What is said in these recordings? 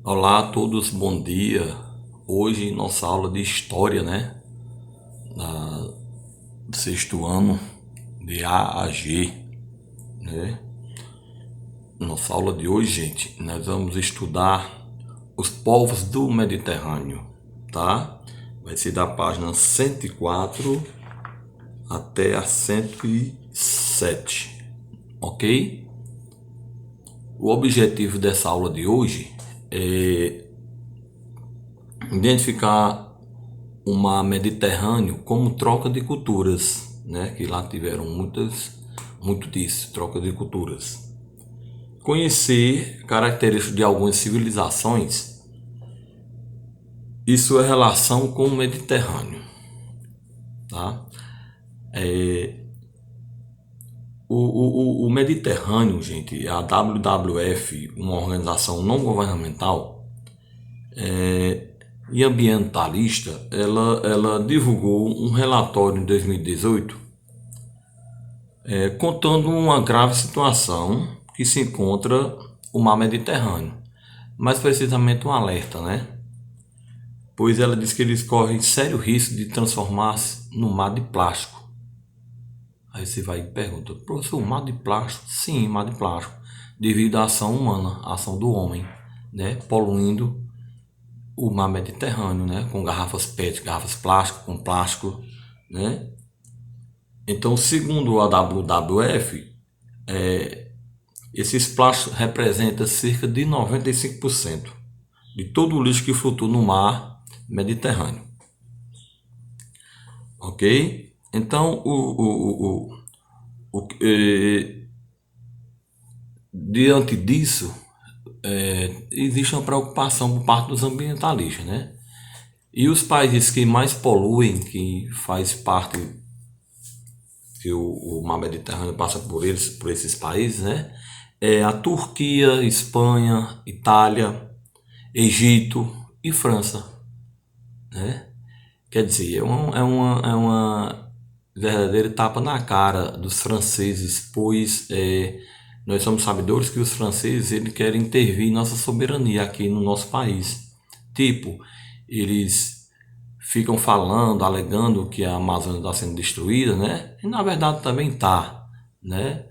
Olá a todos, bom dia. Hoje nossa aula de história, né? Do sexto ano de A a G, né? Nossa aula de hoje, gente, nós vamos estudar os povos do Mediterrâneo, tá? Vai ser da página 104 até a 107, ok? O objetivo dessa aula de hoje é identificar o mar Mediterrâneo como troca de culturas, né? Que lá tiveram muito disso, troca de culturas. Conhecer características de algumas civilizações e sua relação com o Mediterrâneo, tá? O Mediterrâneo, gente, a WWF, uma organização não governamental e ambientalista, ela divulgou um relatório em 2018 contando uma grave situação que se encontra o mar Mediterrâneo, mais precisamente um alerta, né? Pois ela diz que eles correm sério risco de transformar-se no mar de plástico. Aí você vai e pergunta, professor, mar de plástico? Sim, mar de plástico, devido à ação humana, à ação do homem, né? Poluindo o mar Mediterrâneo, né? Com garrafas PET, garrafas plástico, com plástico, né? Então, segundo a WWF, esses plásticos representam cerca de 95% de todo o lixo que flutua no mar Mediterrâneo. Ok? Então, diante disso, existe uma preocupação por parte dos ambientalistas, né? E os países que mais poluem, que faz parte, que o mar Mediterrâneo passa por esses países, né? É a Turquia, Espanha, Itália, Egito e França, né? Quer dizer, é uma verdadeira tapa na cara dos franceses, pois nós somos sabedores que os franceses eles querem intervir em nossa soberania aqui no nosso país. Tipo, eles ficam falando, alegando que a Amazônia está sendo destruída, né? E na verdade também está, né?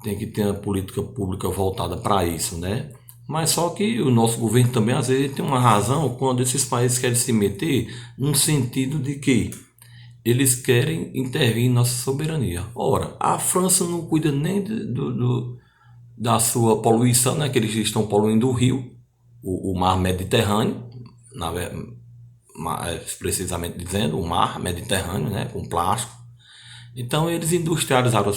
Tem que ter uma política pública voltada para isso, né? Mas só que o nosso governo também às vezes tem uma razão quando esses países querem se meter num sentido de que eles querem intervir em nossa soberania. Ora, a França não cuida nem da sua poluição, né? Que eles estão poluindo o rio, o mar Mediterrâneo, na, precisamente dizendo, o mar Mediterrâneo, né? Com plástico. Então eles industrializaram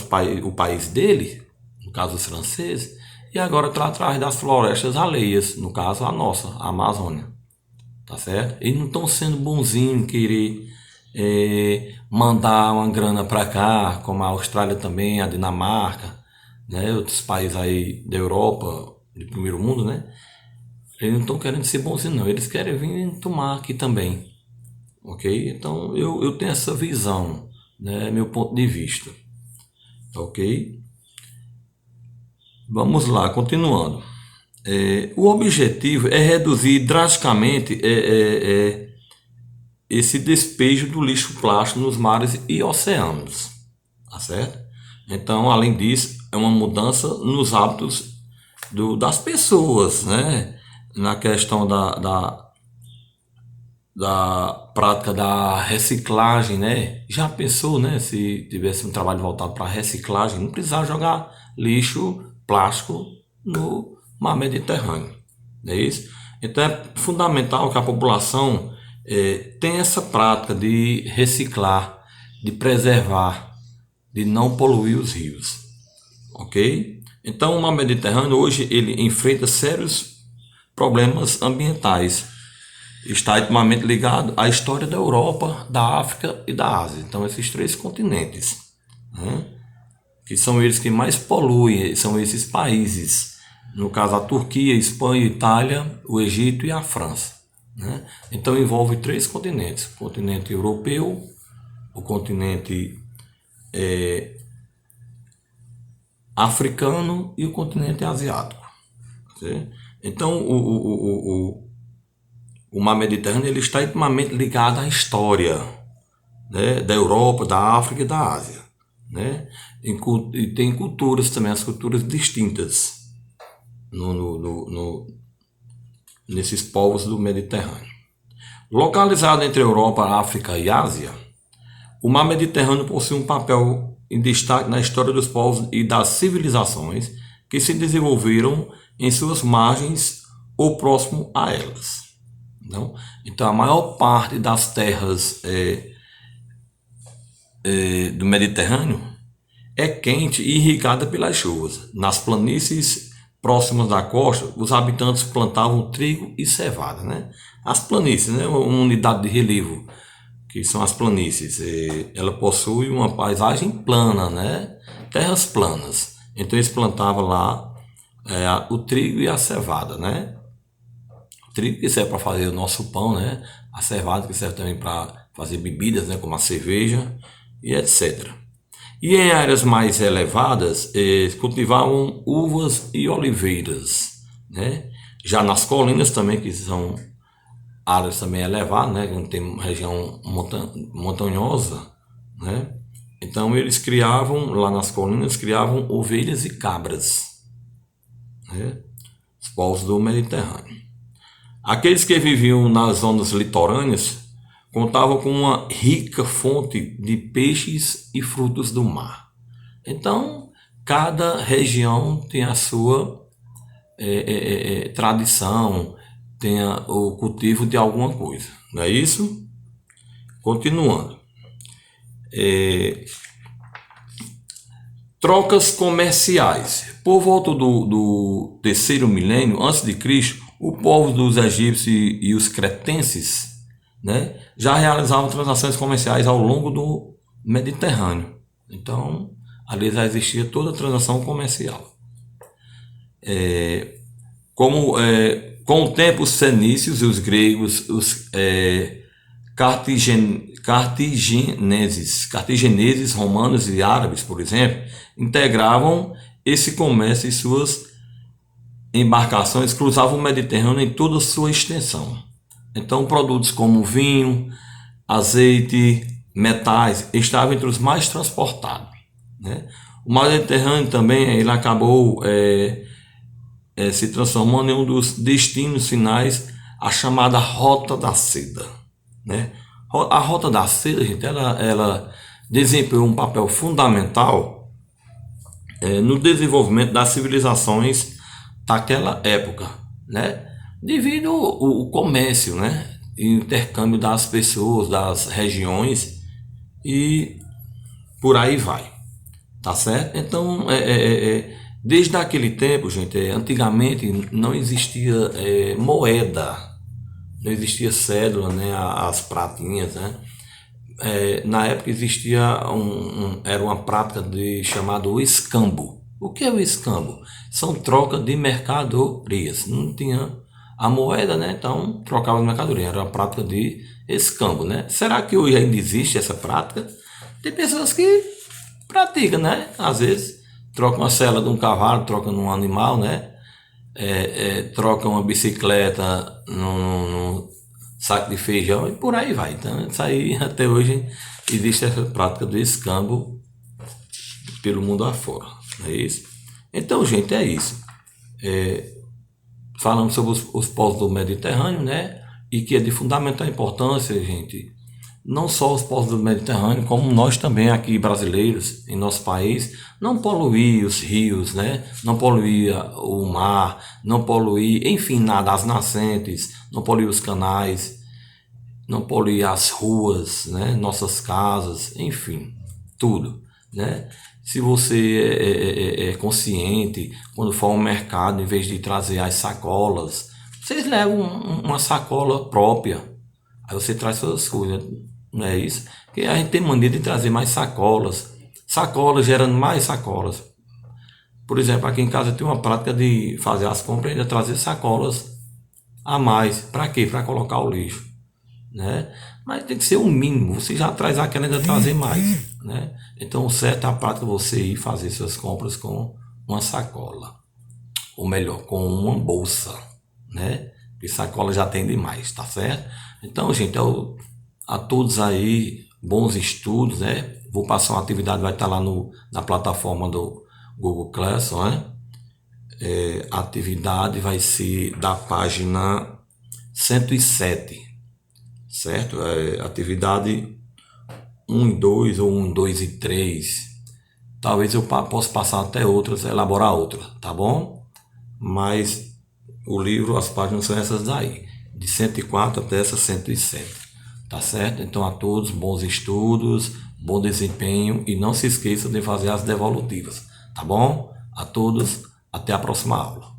o país dele, no caso os franceses, e agora estão atrás das florestas alheias, no caso a nossa, a Amazônia. Tá certo? Eles não estão sendo bonzinhos em querer mandar uma grana para cá, como a Austrália também, a Dinamarca, né? Outros países aí da Europa, de primeiro mundo, né? Eles não estão querendo ser bonzinhos, não. Eles querem vir tomar aqui também, ok? Então eu tenho essa visão, né? Meu ponto de vista, ok? Vamos lá, continuando. O objetivo é reduzir drasticamente esse despejo do lixo plástico nos mares e oceanos, tá certo? Então, além disso, é uma mudança nos hábitos das pessoas, né? Na questão da prática da reciclagem, né? Já pensou, né? Se tivesse um trabalho voltado para reciclagem, não precisava jogar lixo plástico no mar Mediterrâneo, não é isso? Então é fundamental que a população tenha essa prática de reciclar, de preservar, de não poluir os rios, ok? Então o mar Mediterrâneo hoje ele enfrenta sérios problemas ambientais, está intimamente ligado à história da Europa, da África e da Ásia. Então, esses três continentes, né, que são eles que mais poluem, são esses países. No caso, a Turquia, a Espanha, a Itália, o Egito e a França. Né? Então, envolve três continentes: o continente europeu, o continente africano e o continente asiático. Certo? Então, o mar Mediterrâneo ele está intimamente ligado à história, né, da Europa, da África e da Ásia, né? E tem culturas também, as culturas distintas no, no, no, no- nesses povos do Mediterrâneo. Localizado entre Europa, África e Ásia, o mar Mediterrâneo possui um papel em destaque na história dos povos e das civilizações que se desenvolveram em suas margens ou próximo a elas. Não? Então, a maior parte das terras do Mediterrâneo é quente e irrigada pelas chuvas. Nas planícies próximas da costa, os habitantes plantavam trigo e cevada, né? As planícies, né? Uma unidade de relevo, que são as planícies, ela possui uma paisagem plana, né? Terras planas. Então eles plantavam lá o trigo e a cevada, né? O trigo que serve para fazer o nosso pão, né? A cevada que serve também para fazer bebidas, né? Como a cerveja e etc. E em áreas mais elevadas, cultivavam uvas e oliveiras, né? Já nas colinas também, que são áreas também elevadas, né? Onde tem região montanhosa, né? Então eles criavam, lá nas colinas, criavam ovelhas e cabras, né? Os povos do Mediterrâneo. Aqueles que viviam nas zonas litorâneas contavam com uma rica fonte de peixes e frutos do mar. Então, cada região tem a sua tradição, tem o cultivo de alguma coisa, não é isso? Continuando. Trocas comerciais. Por volta do terceiro milênio antes de Cristo, o povo dos egípcios e os cretenses, né, já realizavam transações comerciais ao longo do Mediterrâneo. Então, ali já existia toda a transação comercial. Com o tempo, os fenícios e os gregos, os cartagineses, romanos e árabes, por exemplo, integravam esse comércio e suas embarcações cruzavam o Mediterrâneo em toda a sua extensão. Então, produtos como vinho, azeite, metais estavam entre os mais transportados, né? O Mediterrâneo também ele acabou se transformando em um dos destinos finais, a chamada Rota da Seda, né? A Rota da Seda, gente, ela desempenhou um papel fundamental no desenvolvimento das civilizações daquela época, né? Devido ao comércio, né? E intercâmbio das pessoas, das regiões e por aí vai, tá certo? Então, desde aquele tempo, gente, antigamente não existia moeda, não existia cédula, né? As pratinhas, né? Na época existia era uma prática chamado escambo. O que é o escambo? São trocas de mercadorias. Não tinha a moeda, né? Então trocava de mercadoria. Era uma prática de escambo, né? Será que hoje ainda existe essa prática? Tem pessoas que praticam, né? Às vezes trocam uma sela de um cavalo, trocam num animal, né? Trocam uma bicicleta num saco de feijão e por aí vai. Então, isso aí até hoje existe essa prática do escambo pelo mundo afora, não é isso? Então, gente, é isso. Falamos sobre os povos do Mediterrâneo, né? E que é de fundamental importância, gente, não só os povos do Mediterrâneo, como nós também aqui brasileiros, em nosso país, não poluir os rios, né? Não poluir o mar, não poluir, enfim, nada, as nascentes, não poluir os canais, não poluir as ruas, né? Nossas casas, enfim, tudo, né? Se você é consciente, quando for ao mercado, em vez de trazer as sacolas, vocês levam uma sacola própria. Aí você traz suas coisas, não é isso? Porque a gente tem mania de trazer mais sacolas. Sacolas gerando mais sacolas. Por exemplo, aqui em casa tem uma prática de fazer as compras e ainda trazer sacolas a mais. Para quê? Para colocar o lixo, né? Mas tem que ser o mínimo. Você já traz aquela e ainda trazer mais, né? Então, o certo é a prática você ir fazer suas compras com uma sacola. Ou melhor, com uma bolsa. porque sacola já tem demais, tá certo? Então, gente, a todos aí, bons estudos, né? Vou passar uma atividade, vai estar lá na plataforma do Google Classroom, né? A atividade vai ser da página 107, certo? Atividade 1 e 2 ou 1, 2 e 3. Talvez eu possa passar até outras, elaborar outra, tá bom? Mas o livro, as páginas são essas daí, de 104 até essa 107, tá certo? Então a todos, bons estudos, bom desempenho e não se esqueça de fazer as devolutivas, tá bom? A todos, até a próxima aula.